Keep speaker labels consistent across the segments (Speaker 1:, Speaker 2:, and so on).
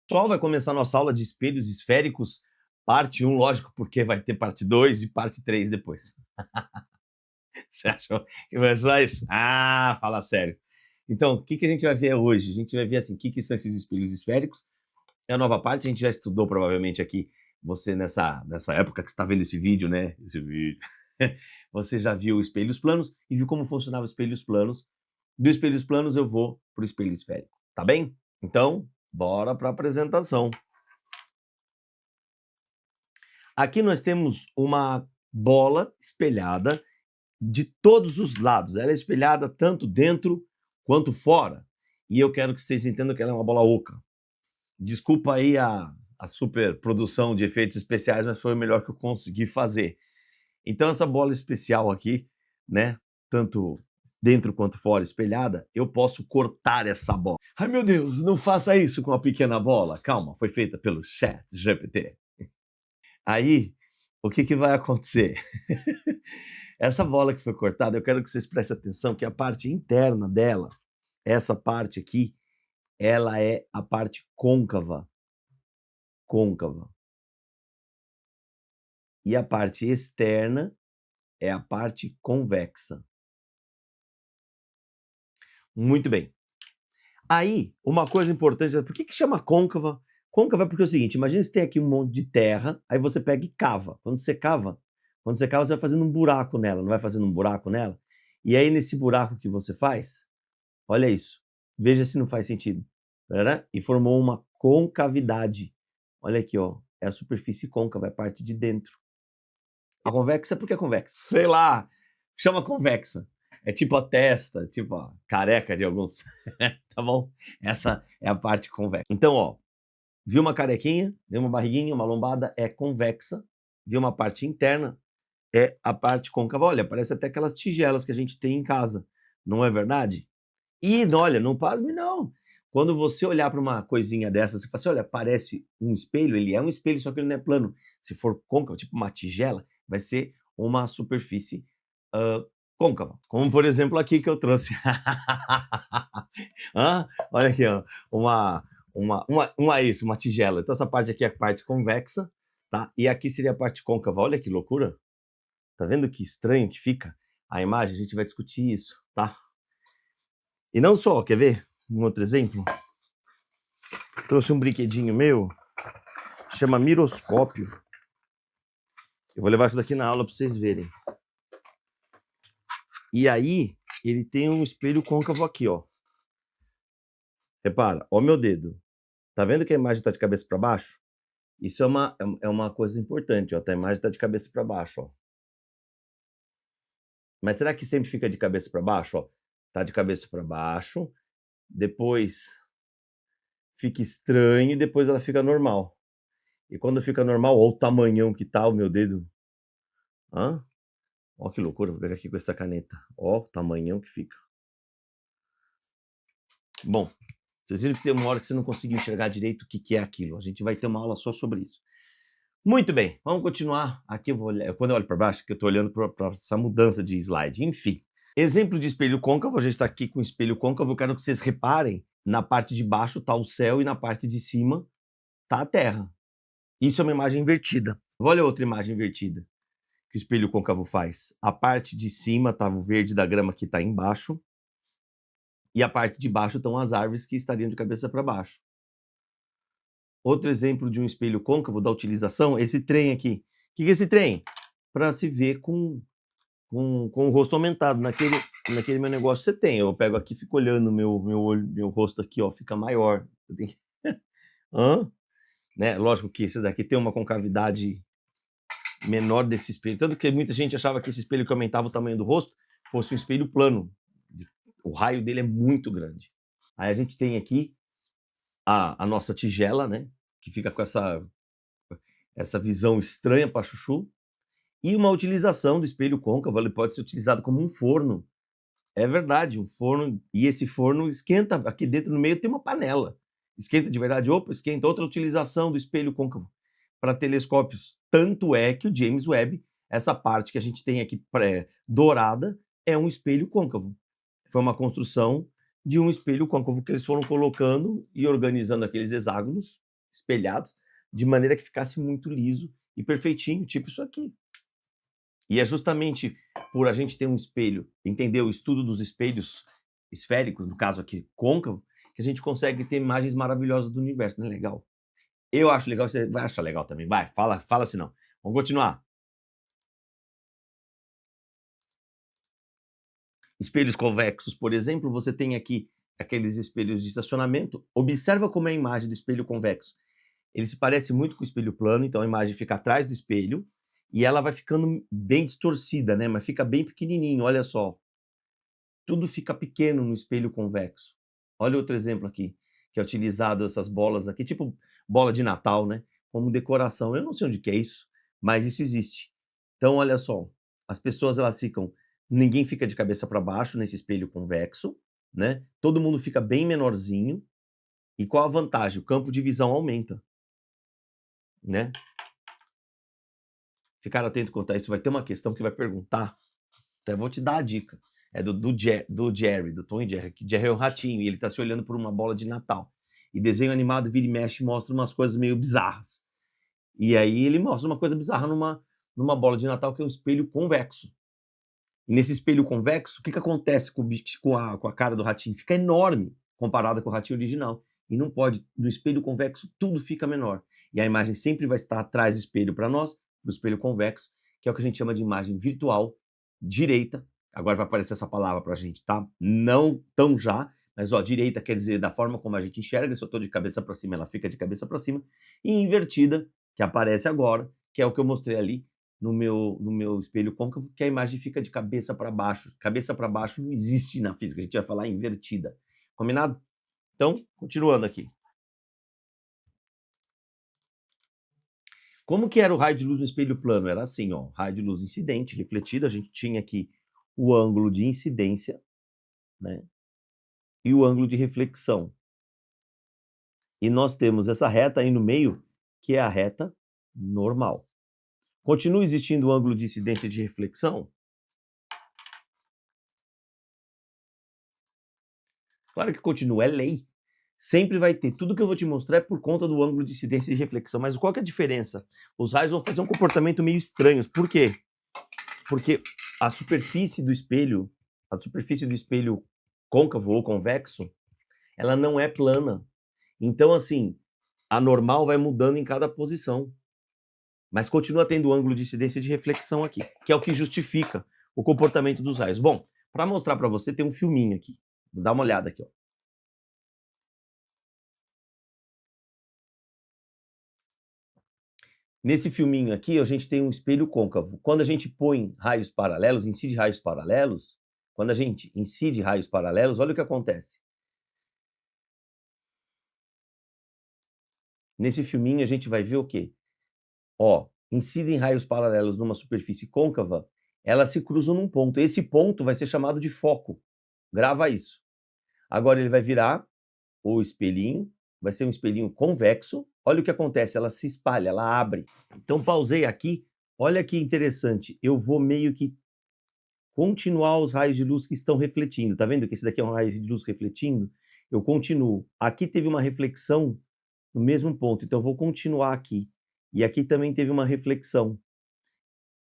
Speaker 1: Pessoal, vai começar nossa aula de espelhos esféricos, parte 1, lógico, porque vai ter parte 2 e parte 3 depois. Você achou que vai só isso? Ah, fala sério. Então, o que a gente vai ver hoje? A gente vai ver assim, o que são esses espelhos esféricos. É a nova parte, a gente já estudou provavelmente aqui, você nessa época que você está vendo esse vídeo, né? Esse vídeo. Você já viu espelhos planos e viu como funcionava os espelhos planos. Do espelhos planos eu vou para o espelho esférico, tá bem? Então, bora para a apresentação. Aqui nós temos uma bola espelhada de todos os lados. Ela é espelhada tanto dentro quanto fora. E eu quero que vocês entendam que ela é uma bola oca. Desculpa aí a super produção de efeitos especiais, mas foi o melhor que eu consegui fazer. Então essa bola especial aqui, né, tanto dentro quanto fora espelhada, eu posso cortar essa bola. Ai meu Deus, não faça isso com a pequena bola. Calma, foi feita pelo ChatGPT. Aí, o que vai acontecer? Essa bola que foi cortada, eu quero que vocês prestem atenção que a parte interna dela, essa parte aqui, ela é a parte côncava. Côncava. E a parte externa é a parte convexa. Muito bem. Aí, uma coisa importante, por que chama côncava? Côncava é porque é o seguinte, imagina você tem aqui um monte de terra, aí você pega e cava. Quando você cava, você vai fazendo um buraco nela, não vai fazendo um buraco nela? E aí, nesse buraco que você faz, olha isso, veja se não faz sentido. E formou uma concavidade. Olha aqui, ó, é a superfície côncava, é a parte de dentro. A convexa, por que convexa? Sei lá, chama convexa. É tipo a testa, tipo a careca de alguns, tá bom? Essa é a parte convexa. Então, ó, viu uma carequinha, viu uma barriguinha, uma lombada, é convexa. Viu uma parte interna, é a parte côncava. Olha, parece até aquelas tigelas que a gente tem em casa, não é verdade? E olha, não pasme não. Quando você olhar para uma coisinha dessa, você fala assim, olha, parece um espelho, ele é um espelho, só que ele não é plano. Se for côncavo, tipo uma tigela, vai ser uma superfície côncava. Como, por exemplo, aqui que eu trouxe. Olha aqui, ó, uma tigela. Então essa parte aqui é a parte convexa, tá? E aqui seria a parte côncava. Olha que loucura. Tá vendo que estranho que fica a imagem? A gente vai discutir isso, tá? E não só, quer ver um outro exemplo? Trouxe um brinquedinho meu, chama miroscópio. Eu vou levar isso daqui na aula para vocês verem. E aí, ele tem um espelho côncavo aqui, ó. Repara, ó meu dedo. Tá vendo que a imagem tá de cabeça para baixo? Isso é uma coisa importante, ó. A imagem tá de cabeça para baixo, ó. Mas será que sempre fica de cabeça para baixo, ó? Tá de cabeça para baixo, depois fica estranho e depois ela fica normal. E quando fica normal, ó o tamanhão que tá o meu dedo. Ó que loucura, vou pegar aqui com essa caneta. Ó o tamanhão que fica. Bom, vocês viram que tem uma hora que você não conseguiu enxergar direito o que é aquilo. A gente vai ter uma aula só sobre isso. Muito bem, vamos continuar. Aqui eu vou olhar, quando eu olho para baixo, que eu estou olhando para essa mudança de slide. Enfim, exemplo de espelho côncavo, a gente está aqui com espelho côncavo, eu quero que vocês reparem, na parte de baixo está o céu e na parte de cima está a terra. Isso é uma imagem invertida. Olha outra imagem invertida que o espelho côncavo faz. A parte de cima está o verde da grama que está embaixo e a parte de baixo estão as árvores que estariam de cabeça para baixo. Outro exemplo de um espelho côncavo da utilização, esse trem aqui. O que é esse trem? Para se ver com o rosto aumentado. Naquele meu negócio você tem. Eu pego aqui e fico olhando meu rosto aqui, ó, fica maior. Né? Lógico que esse daqui tem uma concavidade menor desse espelho. Tanto que muita gente achava que esse espelho que aumentava o tamanho do rosto fosse um espelho plano. O raio dele é muito grande. Aí a gente tem aqui a nossa tigela, né? Que fica com essa visão estranha para chuchu. E uma utilização do espelho côncavo, ele pode ser utilizado como um forno. É verdade, um forno. E esse forno esquenta, aqui dentro no meio tem uma panela. Esquenta de verdade, opa, esquenta. Outra utilização do espelho côncavo para telescópios. Tanto é que o James Webb, essa parte que a gente tem aqui dourada, é um espelho côncavo. Foi uma construção de um espelho côncavo que eles foram colocando e organizando aqueles hexágonos espelhados, de maneira que ficasse muito liso e perfeitinho, tipo isso aqui. E é justamente por a gente ter um espelho, entender o estudo dos espelhos esféricos, no caso aqui côncavo, que a gente consegue ter imagens maravilhosas do universo, não é legal? Eu acho legal, você vai achar legal também. Vai, fala se não. Vamos continuar. Espelhos convexos, por exemplo, você tem aqui aqueles espelhos de estacionamento. Observa como é a imagem do espelho convexo. Ele se parece muito com o espelho plano, então a imagem fica atrás do espelho e ela vai ficando bem distorcida, né? Mas fica bem pequenininho, olha só. Tudo fica pequeno no espelho convexo. Olha outro exemplo aqui, que é utilizado essas bolas aqui, tipo bola de Natal, né? Como decoração. Eu não sei onde que é isso, mas isso existe. Então, olha só, as pessoas elas ficam, ninguém fica de cabeça para baixo nesse espelho convexo, né? Todo mundo fica bem menorzinho. E qual a vantagem? O campo de visão aumenta, né? Ficar atento quanto a isso, vai ter uma questão que vai perguntar, até vou te dar a dica. É do Jerry, do Tom e Jerry, que Jerry é um ratinho e ele tá se olhando por uma bola de Natal. E desenho animado vira e mexe mostra umas coisas meio bizarras. E aí ele mostra uma coisa bizarra numa bola de Natal que é um espelho convexo. E nesse espelho convexo, o que acontece com a cara do ratinho? Fica enorme comparada com o ratinho original. E não pode, no espelho convexo, tudo fica menor. E a imagem sempre vai estar atrás do espelho para nós, do espelho convexo, que é o que a gente chama de imagem virtual direita. Agora vai aparecer essa palavra para a gente, tá? Não tão já, mas ó, direita quer dizer da forma como a gente enxerga. Se eu estou de cabeça para cima, ela fica de cabeça para cima. E invertida, que aparece agora, que é o que eu mostrei ali, no meu espelho côncavo, que a imagem fica de cabeça para baixo. Cabeça para baixo não existe na física, a gente vai falar invertida. Combinado? Então, continuando aqui. Como que era o raio de luz no espelho plano? Era assim, ó, raio de luz incidente, refletido, a gente tinha aqui o ângulo de incidência, né? E o ângulo de reflexão. E nós temos essa reta aí no meio, que é a reta normal. Continua existindo o ângulo de incidência e de reflexão? Claro que continua, é lei. Sempre vai ter. Tudo que eu vou te mostrar é por conta do ângulo de incidência e de reflexão. Mas qual que é a diferença? Os raios vão fazer um comportamento meio estranho. Por quê? Porque a superfície do espelho côncavo ou convexo, ela não é plana. Então, assim, a normal vai mudando em cada posição. Mas continua tendo o ângulo de incidência e de reflexão aqui, que é o que justifica o comportamento dos raios. Bom, para mostrar para você, tem um filminho aqui. Dá uma olhada aqui, ó. Nesse filminho aqui, a gente tem um espelho côncavo. Quando a gente põe raios paralelos, incide raios paralelos, quando a gente incide raios paralelos, olha o que acontece. Nesse filminho, a gente vai ver o quê? Ó, incidem raios paralelos numa superfície côncava, elas se cruzam num ponto. Esse ponto vai ser chamado de foco. Grava isso. Agora ele vai virar o espelhinho, vai ser um espelhinho convexo. Olha o que acontece, ela se espalha, ela abre. Então pausei aqui, olha que interessante, eu vou meio que continuar os raios de luz que estão refletindo. Tá vendo que esse daqui é um raio de luz refletindo? Eu continuo. Aqui teve uma reflexão no mesmo ponto, então eu vou continuar aqui. E aqui também teve uma reflexão.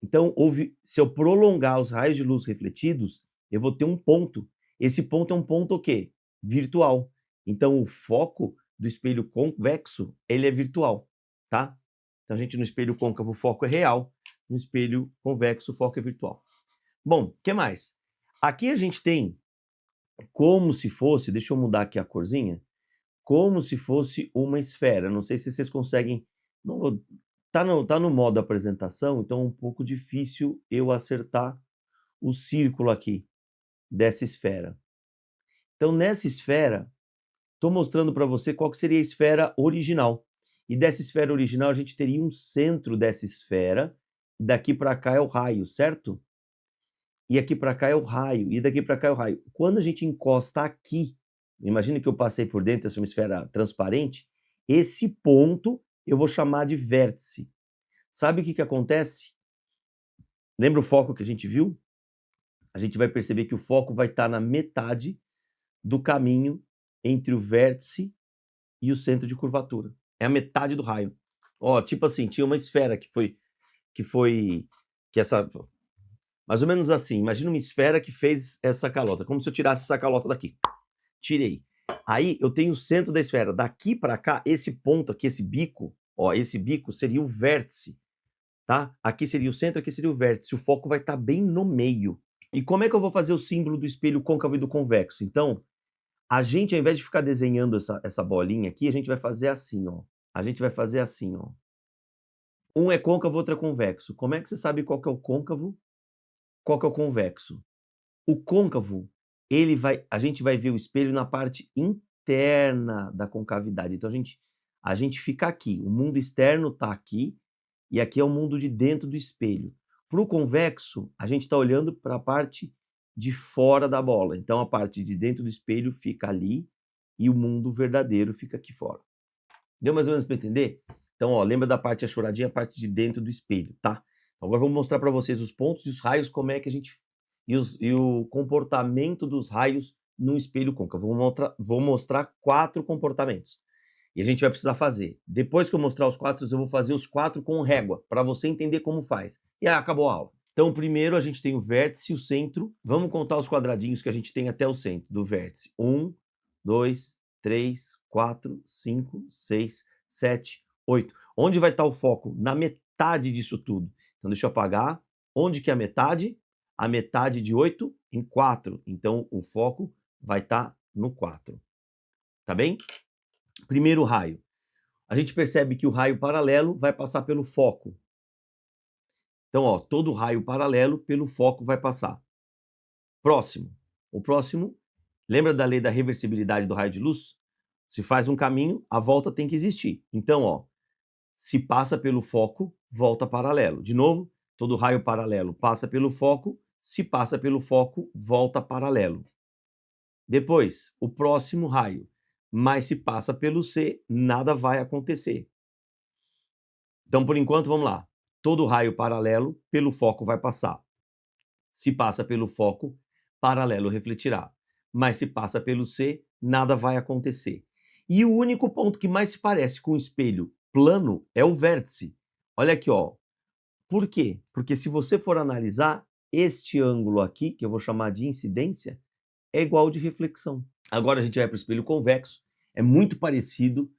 Speaker 1: Então, se eu prolongar os raios de luz refletidos, eu vou ter um ponto. Esse ponto é um ponto o quê? Virtual. Então, o foco do espelho convexo, ele é virtual, tá? Então, a gente no espelho côncavo o foco é real, no espelho convexo o foco é virtual. Bom, o que mais? Aqui a gente tem como se fosse, deixa eu mudar aqui a corzinha, como se fosse uma esfera. Não sei se vocês conseguem, não vou, tá no modo apresentação, então é um pouco difícil eu acertar o círculo aqui dessa esfera. Então nessa esfera, estou mostrando para você qual que seria a esfera original. E dessa esfera original a gente teria um centro dessa esfera, daqui para cá é o raio, certo? E aqui para cá é o raio, e daqui para cá é o raio. Quando a gente encosta aqui, imagine que eu passei por dentro dessa esfera transparente, esse ponto eu vou chamar de vértice. Sabe o que acontece? Lembra o foco que a gente viu? A gente vai perceber que o foco vai estar na metade do caminho entre o vértice e o centro de curvatura. É a metade do raio. Ó, tipo assim, tinha uma esfera que essa, mais ou menos assim, imagina uma esfera que fez essa calota, como se eu tirasse essa calota daqui. Tirei. Aí eu tenho o centro da esfera. Daqui para cá, esse ponto aqui, esse bico, ó, esse bico seria o vértice, tá? Aqui seria o centro, aqui seria o vértice. O foco vai estar bem no meio. E como é que eu vou fazer o símbolo do espelho côncavo e do convexo? Então, a gente, ao invés de ficar desenhando essa bolinha aqui, a gente vai fazer assim, ó. A gente vai fazer assim, ó. Um é côncavo, outro é convexo. Como é que você sabe qual que é o côncavo, qual que é o convexo? O côncavo, a gente vai ver o espelho na parte interna da concavidade. Então a gente fica aqui, o mundo externo está aqui e aqui é o mundo de dentro do espelho. Para o convexo, a gente está olhando para a parte de fora da bola. Então a parte de dentro do espelho fica ali e o mundo verdadeiro fica aqui fora. Deu mais ou menos para entender? Então, ó, lembra da parte achoradinha, a parte de dentro do espelho, tá? Então, agora vamos mostrar para vocês os pontos e os raios, como é que a gente e o comportamento dos raios no espelho côncavo. Vou mostrar 4 comportamentos. E a gente vai precisar fazer. Depois que eu mostrar os 4, eu vou fazer os 4 com régua, para você entender como faz. E aí acabou a aula. Então, primeiro a gente tem o vértice e o centro. Vamos contar os quadradinhos que a gente tem até o centro do vértice. 1, 2, 3, 4, 5, 6, 7, 8. Onde vai estar o foco? Na metade disso tudo. Então, deixa eu apagar. Onde que é a metade? A metade de 8 em 4. Então, o foco vai estar no 4. Tá bem? Primeiro raio. A gente percebe que o raio paralelo vai passar pelo foco. Então, ó, todo raio paralelo pelo foco vai passar. Próximo. O próximo, lembra da lei da reversibilidade do raio de luz? Se faz um caminho, a volta tem que existir. Então, ó, se passa pelo foco, volta paralelo. De novo, todo raio paralelo passa pelo foco, se passa pelo foco, volta paralelo. Depois, o próximo raio, mas se passa pelo C, nada vai acontecer. Então, por enquanto, vamos lá. Todo raio paralelo pelo foco vai passar. Se passa pelo foco, paralelo refletirá. Mas se passa pelo C, nada vai acontecer. E o único ponto que mais se parece com o espelho plano é o vértice. Olha aqui, ó. Por quê? Porque se você for analisar, este ângulo aqui, que eu vou chamar de incidência, é igual de reflexão. Agora a gente vai para o espelho convexo. É muito parecido,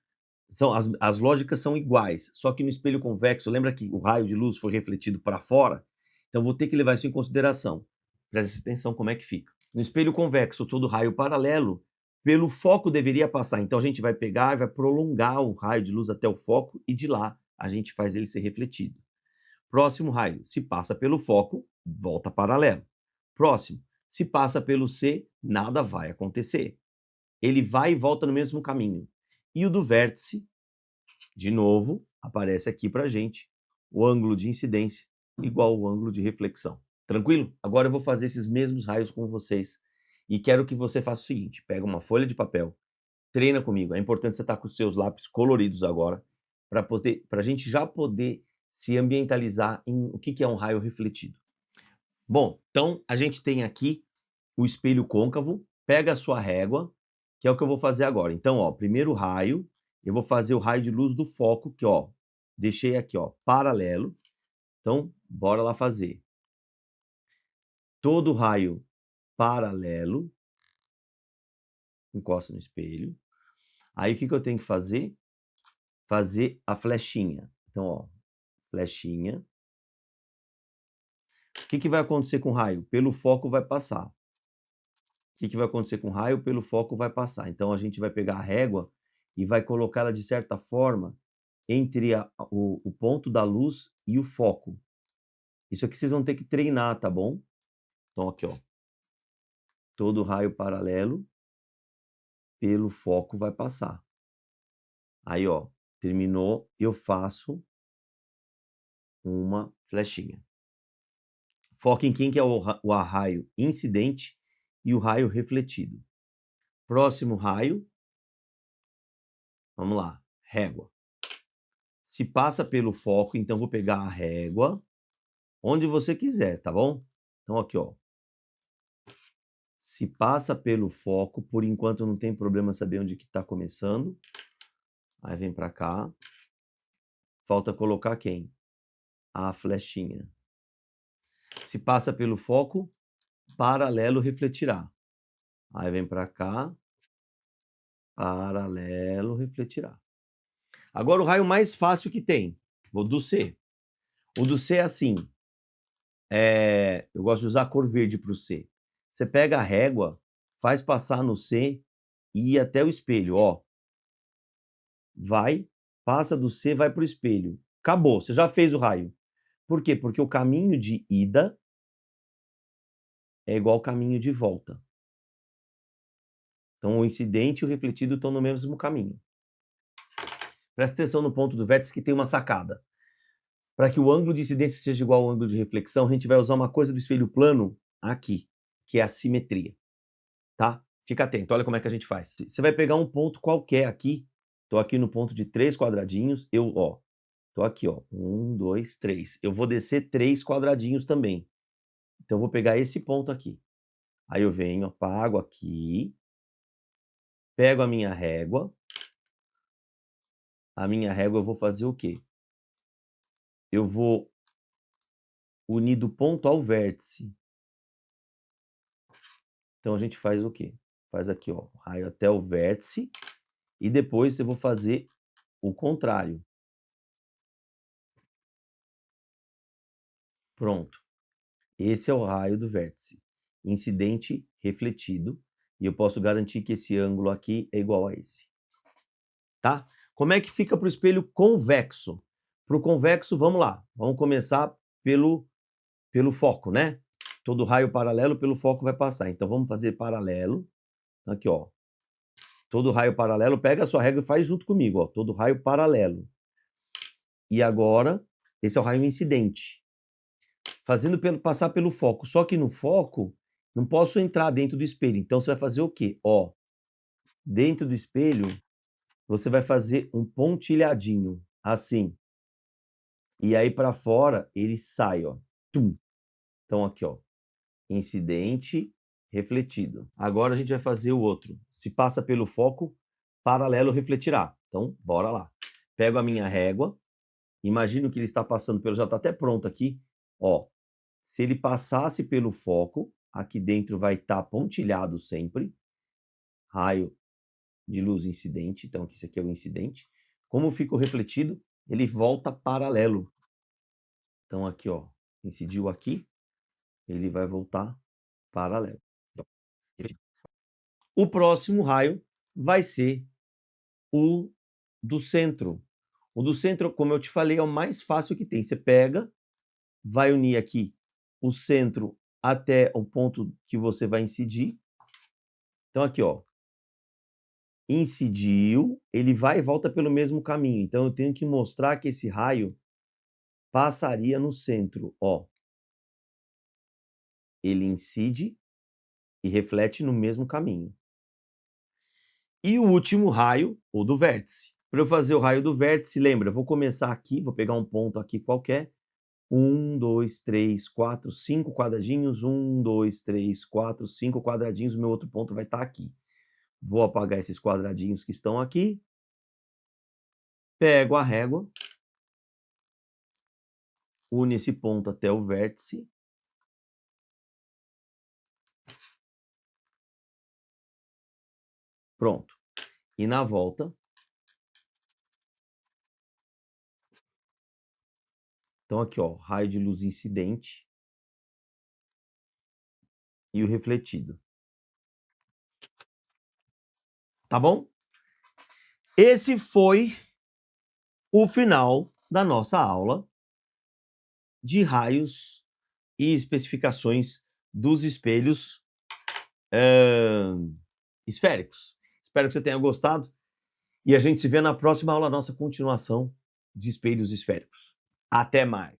Speaker 1: as lógicas são iguais, só que no espelho convexo, lembra que o raio de luz foi refletido para fora? Então vou ter que levar isso em consideração. Preste atenção como é que fica. No espelho convexo, todo raio paralelo, pelo foco deveria passar. Então a gente vai pegar e vai prolongar o raio de luz até o foco e de lá a gente faz ele ser refletido. Próximo raio, se passa pelo foco, volta paralelo. Próximo, se passa pelo C, nada vai acontecer. Ele vai e volta no mesmo caminho. E o do vértice, de novo, aparece aqui para a gente o ângulo de incidência igual ao ângulo de reflexão. Tranquilo? Agora eu vou fazer esses mesmos raios com vocês. E quero que você faça o seguinte, pega uma folha de papel, treina comigo. É importante você estar com os seus lápis coloridos agora, para a gente já poder se ambientalizar em o que é um raio refletido. Bom, então a gente tem aqui o espelho côncavo, pega a sua régua, que é o que eu vou fazer agora. Então, ó, primeiro raio, eu vou fazer o raio de luz do foco, que ó, deixei aqui, ó, paralelo. Então, bora lá fazer. Todo raio paralelo, encosta no espelho. Aí o que eu tenho que fazer? Fazer a flechinha. Então, ó, flechinha. O que vai acontecer com o raio? Pelo foco vai passar. O que vai acontecer com o raio? Pelo foco vai passar. Então a gente vai pegar a régua e vai colocá-la de certa forma entre o ponto da luz e o foco. Isso aqui vocês vão ter que treinar, tá bom? Então aqui, ó. Todo raio paralelo pelo foco vai passar. Aí, ó, terminou, eu faço uma flechinha. Foca em quem que é o raio incidente e o raio refletido. Próximo raio, vamos lá, régua. Se passa pelo foco, então vou pegar a régua, onde você quiser, tá bom? Então aqui, ó. Se passa pelo foco, por enquanto não tem problema saber onde que está começando. Aí vem para cá. Falta colocar quem? A flechinha. Se passa pelo foco, paralelo refletirá. Aí vem para cá, paralelo refletirá. Agora o raio mais fácil que tem, o do C. O do C é assim, eu gosto de usar a cor verde para o C. Você pega a régua, faz passar no C e ir até o espelho, ó. Vai, passa do C, vai para o espelho. Acabou, você já fez o raio. Por quê? Porque o caminho de ida é igual ao caminho de volta. Então o incidente e o refletido estão no mesmo caminho. Presta atenção no ponto do vértice que tem uma sacada. Para que o ângulo de incidência seja igual ao ângulo de reflexão, a gente vai usar uma coisa do espelho plano aqui, que é a simetria. Tá? Fica atento, olha como é que a gente faz. Você vai pegar um ponto qualquer aqui. Estou aqui no ponto de 3 quadradinhos. Estou aqui, ó. 1, 2, 3. Eu vou descer 3 quadradinhos também. Então, eu vou pegar esse ponto aqui. Aí eu venho, apago aqui. Pego a minha régua. A minha régua eu vou fazer o quê? Eu vou unir do ponto ao vértice. Então, a gente faz o quê? Faz aqui, ó, raio até o vértice. E depois eu vou fazer o contrário. Pronto. Esse é o raio do vértice. Incidente refletido. E eu posso garantir que esse ângulo aqui é igual a esse. Tá? Como é que fica para o espelho convexo? Para o convexo, vamos lá. Vamos começar pelo foco, né? Todo raio paralelo pelo foco vai passar. Então, vamos fazer paralelo. Aqui, ó. Todo raio paralelo, pega a sua régua e faz junto comigo, ó. Todo raio paralelo. E agora, esse é o raio incidente. Fazendo passar pelo foco. Só que no foco, não posso entrar dentro do espelho. Então, você vai fazer o quê? Ó, dentro do espelho, você vai fazer um pontilhadinho, assim. E aí, para fora, ele sai, ó. Tum. Então, aqui, ó. Incidente, refletido. Agora, a gente vai fazer o outro. Se passa pelo foco, paralelo refletirá. Então, bora lá. Pego a minha régua. Imagino que ele está passando pelo... Já está até pronto aqui. Ó. Se ele passasse pelo foco, aqui dentro vai estar pontilhado sempre. Raio de luz incidente. Então, aqui, isso aqui é o incidente. Como fica o refletido? Ele volta paralelo. Então, aqui, ó. Incidiu aqui. Ele vai voltar paralelo. O próximo raio vai ser o do centro. O do centro, como eu te falei, é o mais fácil que tem. Você pega, vai unir aqui o centro até o ponto que você vai incidir. Então, aqui, ó. Incidiu, ele vai e volta pelo mesmo caminho. Então, eu tenho que mostrar que esse raio passaria no centro, ó. Ele incide e reflete no mesmo caminho. E o último raio, o do vértice. Para eu fazer o raio do vértice, lembra, eu vou começar aqui, vou pegar um ponto aqui qualquer. 1, 2, 3, 4, 5 quadradinhos. 1, 2, 3, 4, 5 quadradinhos. O meu outro ponto vai estar aqui. Vou apagar esses quadradinhos que estão aqui. Pego a régua. Une esse ponto até o vértice. Pronto. E na volta... Então, aqui, ó, raio de luz incidente e o refletido. Tá bom? Esse foi o final da nossa aula de raios e especificações dos espelhos esféricos. Espero que você tenha gostado e a gente se vê na próxima aula, nossa continuação de espelhos esféricos. Até mais!